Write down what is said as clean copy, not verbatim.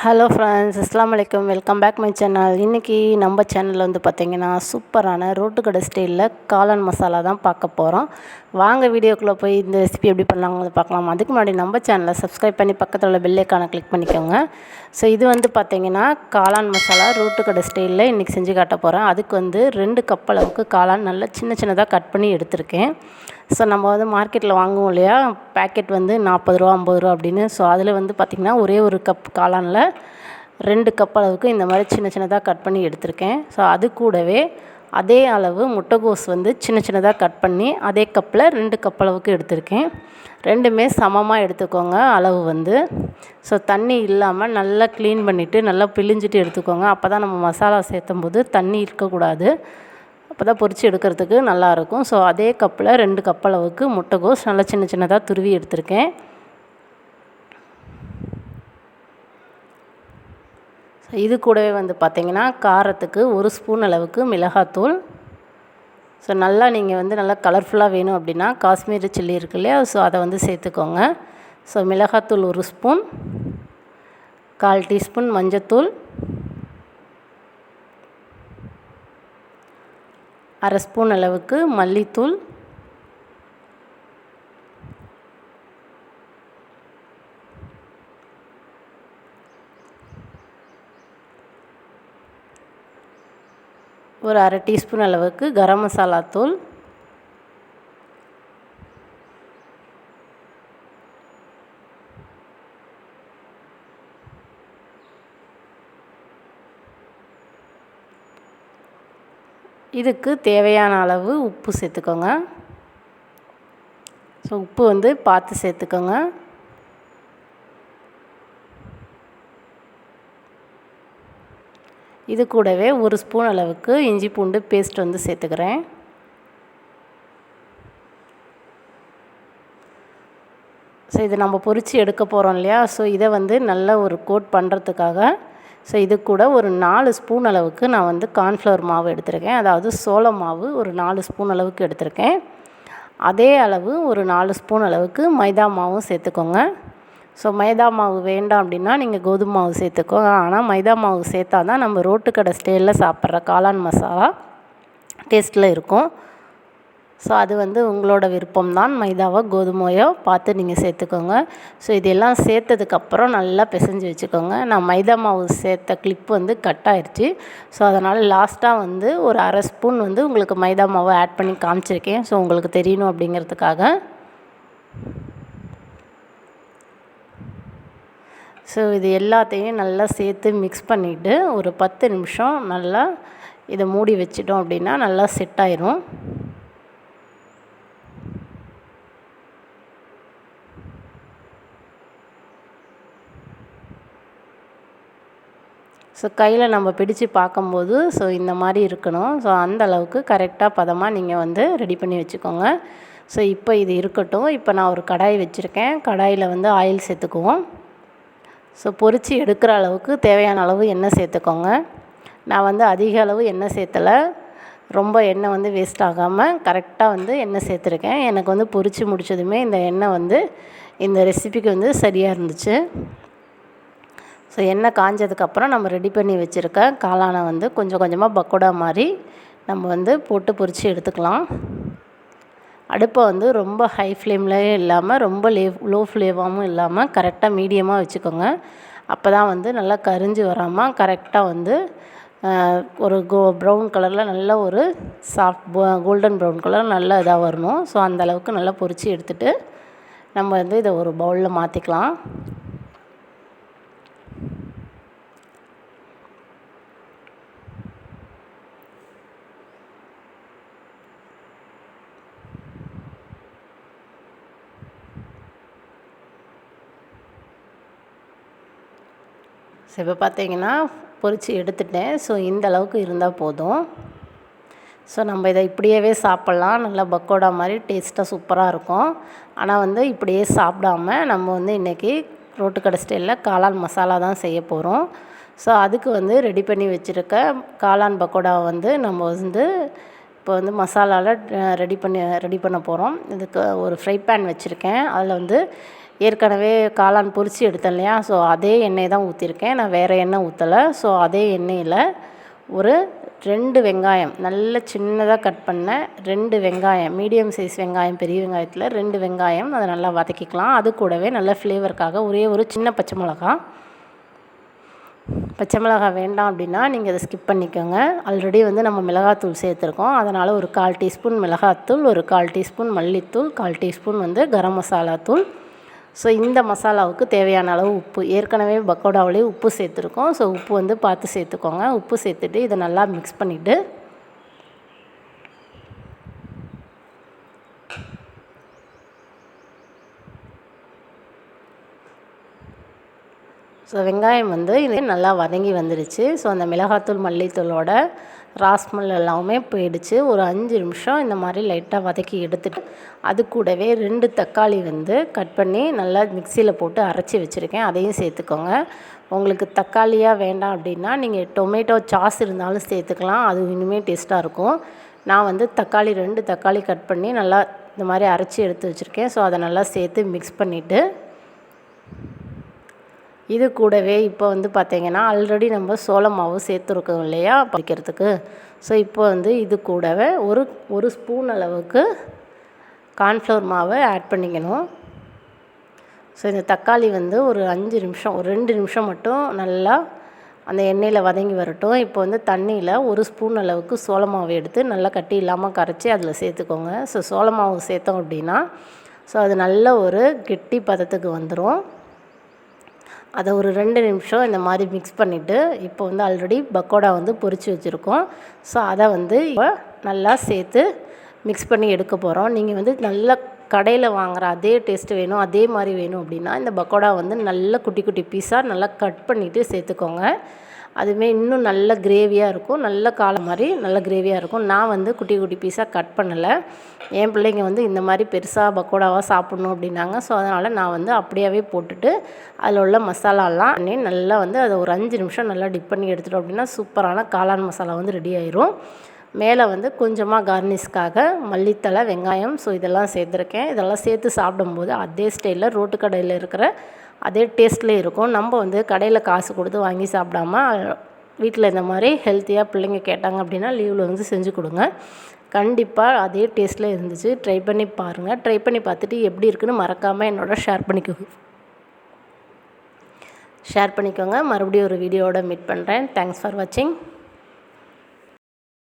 Hello friends, அஸ்ஸலாமு அலைக்கும். Welcome back my channel. இன்றைக்கி நம்ம சேனலில் வந்து பார்த்திங்கன்னா சூப்பரான ரோட்டு கடை ஸ்டைலில் காளான் மசாலா தான் பார்க்க போகிறோம். வாங்க வீடியோக்குள்ளே போய் இந்த ரெசிபி எப்படி பண்ணலாங்கிறது பார்க்கலாம். அதுக்கு முன்னாடி நம்ம சேனலை சப்ஸ்கிரைப் பண்ணி பக்கத்தில் உள்ள பெல் ஐகானை கிளிக் பண்ணிக்கோங்க. ஸோ இது வந்து பார்த்திங்கன்னா காளான் மசாலா ரோட்டு கடை ஸ்டைலில் இன்றைக்கி செஞ்சு காட்ட போகிறேன். அதுக்கு வந்து 2 கப் அளவுக்கு காளான் நல்லா சின்ன சின்னதாக கட் பண்ணி எடுத்திருக்கேன். ஸோ நம்ம வந்து மார்க்கெட்டில் வாங்குவோம் இல்லையா, பேக்கெட் வந்து 40 ரூபா 50 ரூபா அப்படின்னு. ஸோ அதில் வந்து பார்த்திங்கன்னா ஒரே ஒரு கப் காளானில் 2 கப் அளவுக்கு இந்த மாதிரி சின்ன சின்னதாக கட் பண்ணி எடுத்திருக்கேன். ஸோ அது கூடவே அதே அளவு முட்டைகோஸ் வந்து சின்ன சின்னதாக கட் பண்ணி அதே கப்பில் 2 கப் அளவுக்கு எடுத்திருக்கேன். ரெண்டுமே சமமாக எடுத்துக்கோங்க அளவு வந்து. ஸோ தண்ணி இல்லாமல் நல்லா க்ளீன் பண்ணிவிட்டு நல்லா பிழிஞ்சிட்டு எடுத்துக்கோங்க. அப்போ தான் நம்ம மசாலா சேர்த்தும் போது தண்ணி இருக்கக்கூடாது. அப்போ தான் பொரித்து எடுக்கிறதுக்கு நல்லாயிருக்கும். ஸோ அதே கப்பில் 2 கப் அளவுக்கு முட்டைகோஸ் நல்லா சின்ன சின்னதாக துருவி எடுத்திருக்கேன். ஸோ இது கூடவே வந்து பார்த்திங்கன்னா காரத்துக்கு 1 ஸ்பூன் அளவுக்கு மிளகாத்தூள். ஸோ நல்லா நீங்கள் வந்து நல்லா கலர்ஃபுல்லாக வேணும் அப்படின்னா காஷ்மீரி சில்லி இருக்கு இல்லையா, ஸோ அதை வந்து சேர்த்துக்கோங்க. ஸோ மிளகாத்தூள் 1 ஸ்பூன், 1/4 டீஸ்பூன் மஞ்சத்தூள், 1/2 ஸ்பூன் அளவுக்கு மல்லித்தூள், ஒரு 1/2 டீஸ்பூன் அளவுக்கு கரம் மசாலா தூள், இதுக்கு தேவையான அளவு உப்பு சேர்த்துக்கோங்க. ஸோ உப்பு வந்து பார்த்து சேர்த்துக்கோங்க. இது கூடவே 1 ஸ்பூன் அளவுக்கு இஞ்சி பூண்டு பேஸ்ட் வந்து சேர்த்துக்கிறேன். ஸோ இது நம்ம பொரித்து எடுக்க போகிறோம் இல்லையா, ஸோ இதை வந்து நல்ல ஒரு கோட் பண்ணுறதுக்காக ஸோ இது கூட ஒரு 4 ஸ்பூன் அளவுக்கு நான் வந்து கார்ன்ஃப்ளவர் மாவு எடுத்திருக்கேன். அதாவது சோள மாவு ஒரு 4 ஸ்பூன் அளவுக்கு எடுத்திருக்கேன். அதே அளவு ஒரு 4 ஸ்பூன் அளவுக்கு மைதா மாவும் சேர்த்துக்கோங்க. ஸோ மைதா மாவு வேண்டாம் அப்படின்னா நீங்கள் கோதுமை மாவு சேர்த்துக்கோங்க. ஆனால் மைதா மாவு சேர்த்தா தான் நம்ம ரோட்டு கடை ஸ்டைலில் சாப்பிட்ற காளான் மசாலா டேஸ்ட்டில் இருக்கும். ஸோ அது வந்து உங்களோட விருப்பம் தான். மைதாவோ கோதுமையோ பார்த்து நீங்கள் சேர்த்துக்கோங்க. ஸோ இதெல்லாம் சேர்த்ததுக்கப்புறம் நல்லா பிசைஞ்சு வச்சுக்கோங்க. நான் மைதா மாவு சேர்த்த கிளிப் வந்து கட் ஆயிடுச்சு. ஸோ அதனால் லாஸ்ட்டாக வந்து ஒரு 1/2 ஸ்பூன் வந்து உங்களுக்கு மைதா மாவை ஆட் பண்ணி காமிச்சிருக்கேன். ஸோ உங்களுக்கு தெரியணும் அப்படிங்கிறதுக்காக. ஸோ இது எல்லாத்தையும் நல்லா சேர்த்து மிக்ஸ் பண்ணிவிட்டு ஒரு 10 நிமிஷம் நல்லா இதை மூடி வச்சிட்டோம் அப்படின்னா நல்லா செட் ஆயிரும். ஸோ கையில் நம்ம பிடிச்சு பார்க்கும்போது ஸோ இந்த மாதிரி இருக்கணும். ஸோ அந்த அளவுக்கு கரெக்டாக பதமாக நீங்கள் வந்து ரெடி பண்ணி வச்சுக்கோங்க. ஸோ இப்போ இது இருக்கட்டும். இப்போ நான் ஒரு கடாய் வச்சுருக்கேன். கடாயில் வந்து ஆயில் சேர்த்துக்குவோம். ஸோ பொரித்து எடுக்கிற அளவுக்கு தேவையான அளவு எண்ணெய் சேர்த்துக்கோங்க. நான் வந்து அதிக அளவு எண்ணெய் சேர்த்தலை. ரொம்ப எண்ணெய் வந்து வேஸ்ட் ஆகாமல் கரெக்டாக வந்து எண்ணெய் சேர்த்துருக்கேன். எனக்கு வந்து பொரித்து முடித்ததுமே இந்த எண்ணெய் வந்து இந்த ரெசிபிக்கு வந்து சரியாக இருந்துச்சு. ஸோ எண்ணெய் காஞ்சதுக்கப்புறம் நம்ம ரெடி பண்ணி வச்சுருக்க காளானை வந்து கொஞ்சம் கொஞ்சமாக பக்கோடா மாதிரி நம்ம வந்து போட்டு பொரித்து எடுத்துக்கலாம். அடுப்பை வந்து ரொம்ப ஹை ஃப்ளேம்லேயே இல்லாமல் ரொம்ப லோ ஃப்ளேமாகவும் இல்லாமல் கரெக்டாக மீடியமாக வச்சுக்கோங்க. அப்போ தான் வந்து நல்லா கரிஞ்சு வராமல் கரெக்டாக வந்து ஒரு ப்ரௌன் கலரில் நல்ல ஒரு சாஃப்ட் கோல்டன் ப்ரௌன் கலர் நல்லா இதாக வரணும். ஸோ அந்தளவுக்கு நல்லா பொரித்து எடுத்துகிட்டு நம்ம வந்து இதை ஒரு பவுலில் மாற்றிக்கலாம். ஸோ இப்போ பார்த்தீங்கன்னா பொரித்து எடுத்துட்டேன். ஸோ இந்த அளவுக்கு இருந்தால் போதும். ஸோ நம்ம இதை இப்படியே சாப்பிட்லாம். நல்லா பக்கோடா மாதிரி டேஸ்ட்டாக சூப்பராக இருக்கும். ஆனால் வந்து இப்படியே சாப்பிடாம நம்ம வந்து இன்றைக்கி ரோட்டு கடை ஸ்டைலில் காளான் மசாலா தான் செய்ய போகிறோம். ஸோ அதுக்கு வந்து ரெடி பண்ணி வச்சுருக்க காளான் பக்கோடாவை வந்து நம்ம வந்து இப்போ வந்து மசாலாவில் ரெடி பண்ண போகிறோம். இதுக்கு ஒரு ஃப்ரை பேன் வச்சுருக்கேன். அதில் வந்து ஏற்கனவே காளான் பொரித்து எடுத்தேன் இல்லையா, ஸோ அதே எண்ணெய் தான் ஊற்றிருக்கேன். நான் வேறு எண்ணெய் ஊற்றலை. ஸோ அதே எண்ணெயில் ஒரு 2 வெங்காயம் நல்ல சின்னதாக கட் பண்ண 2 வெங்காயம், மீடியம் சைஸ் வெங்காயம், பெரிய வெங்காயத்தில் 2 வெங்காயம் அதை நல்லா வதக்கிக்கலாம். அது கூடவே நல்ல ஃப்ளேவருக்காக ஒரே ஒரு சின்ன பச்சை மிளகா வேண்டாம் அப்படின்னா நீங்கள் அதை ஸ்கிப் பண்ணிக்கோங்க. ஆல்ரெடி நம்ம மிளகாத்தூள் சேர்த்துருக்கோம். அதனால் ஒரு 1/4 டீஸ்பூன் மிளகாத்தூள், ஒரு 1/4 டீஸ்பூன் மல்லித்தூள், 1/4 டீஸ்பூன் கரம் மசாலா தூள். ஸோ இந்த மசாலாவுக்கு தேவையான அளவு உப்பு, ஏற்கனவே பக்கோடாவிலே உப்பு சேர்த்துருக்கோம். ஸோ உப்பு பார்த்து சேர்த்துக்கோங்க. உப்பு சேர்த்துட்டு இதை நல்லா மிக்ஸ் பண்ணிவிட்டு ஸோ வெங்காயம் இது நல்லா வதங்கி வந்துடுச்சு. ஸோ அந்த மிளகாத்தூள் மல்லித்தூளோட ராஸ்மல் எல்லாமே போயிடுச்சு. ஒரு 5 நிமிஷம் இந்த மாதிரி லைட்டாக வதக்கி எடுத்துட்டு அது கூடவே 2 தக்காளி கட் பண்ணி நல்லா மிக்சியில் போட்டு அரைச்சி வச்சுருக்கேன். அதையும் சேர்த்துக்கோங்க. உங்களுக்கு தக்காளியாக வேண்டாம் அப்படின்னா நீங்கள் டொமேட்டோ சாஸ் இருந்தாலும் சேர்த்துக்கலாம். அது இன்னுமே டேஸ்ட்டாக இருக்கும். நான் தக்காளி 2 தக்காளி கட் பண்ணி நல்லா இந்த மாதிரி அரைச்சி எடுத்து வச்சுருக்கேன். ஸோ அதை நல்லா சேர்த்து மிக்ஸ் பண்ணிவிட்டு இது கூடவே இப்போ பார்த்திங்கன்னா ஆல்ரெடி நம்ம சோள மாவு சேர்த்துருக்கோம் இல்லையா பறிக்கிறதுக்கு. ஸோ இப்போ இது கூடவே ஒரு ஸ்பூன் அளவுக்கு கார்ன்ஃப்ளவர் மாவை ஆட் பண்ணிக்கணும். ஸோ இந்த தக்காளி ஒரு 5 நிமிஷம், ஒரு 2 நிமிஷம் மட்டும் நல்லா அந்த எண்ணெயில் வதங்கி வரட்டும். இப்போ தண்ணியில் ஒரு ஸ்பூன் அளவுக்கு சோள மாவு எடுத்து நல்லா கட்டி இல்லாமல் கரைச்சி அதில் சேர்த்துக்கோங்க. ஸோ சோள மாவு சேர்த்தோம் அப்படின்னா ஸோ அது நல்ல ஒரு கெட்டி பதத்துக்கு வந்துடும். அதை ஒரு 2 நிமிஷம் இந்த மாதிரி மிக்ஸ் பண்ணிவிட்டு இப்போ ஆல்ரெடி பக்கோடா பொரித்து வச்சுருக்கோம். ஸோ அதை இப்போ நல்லா சேர்த்து மிக்ஸ் பண்ணி எடுக்க போகிறோம். நீங்கள் நல்லா கடையில் வாங்குகிற அதே டேஸ்ட்டு வேணும், அதே மாதிரி வேணும் அப்படின்னா இந்த பக்கோடா நல்ல குட்டி குட்டி பீஸாக நல்லா கட் பண்ணிவிட்டு சேர்த்துக்கோங்க. அதுவுமே இன்னும் நல்ல கிரேவியாக இருக்கும். நல்ல காலை மாதிரி நல்ல கிரேவியாக இருக்கும். நான் குட்டி குட்டி பீஸாக கட் பண்ணலை. என் பிள்ளைங்க இந்த மாதிரி பெருசாக பக்கோடாவாக சாப்பிட்ணும் அப்படின்னாங்க. ஸோ அதனால் நான் அப்படியே போட்டுட்டு அதில் உள்ள மசாலாலாம் பண்ணி நல்லா அதை ஒரு 5 நிமிஷம் நல்லா டிப் பண்ணி எடுத்துட்டோம் அப்படின்னா சூப்பரான காளான் மசாலா ரெடி ஆயிரும். மேலே கொஞ்சமாக கார்னிஷ்காக மல்லித்தலை, வெங்காயம், ஸோ இதெல்லாம் சேர்த்துருக்கேன். இதெல்லாம் சேர்த்து சாப்பிடும்போது அதே ஸ்டைலில் ரோட்டு கடையில் இருக்கிற அதே டேஸ்ட்லேயே இருக்கும். நம்ம கடையில் காசு கொடுத்து வாங்கி சாப்பிடாம வீட்டில் இந்த மாதிரி ஹெல்த்தியாக பிள்ளைங்க கேட்டாங்க அப்படின்னா லீவில் செஞ்சு கொடுங்க. கண்டிப்பாக அதே டேஸ்ட்டில் இருந்துச்சு. ட்ரை பண்ணி பாருங்கள். ட்ரை பண்ணி பார்த்துட்டு எப்படி இருக்குன்னு மறக்காமல் என்னோட ஷேர் பண்ணிக்கோங்க. மறுபடியும் ஒரு வீடியோவோட மீட் பண்ணுறேன். தேங்க்ஸ் ஃபார் வாட்சிங்.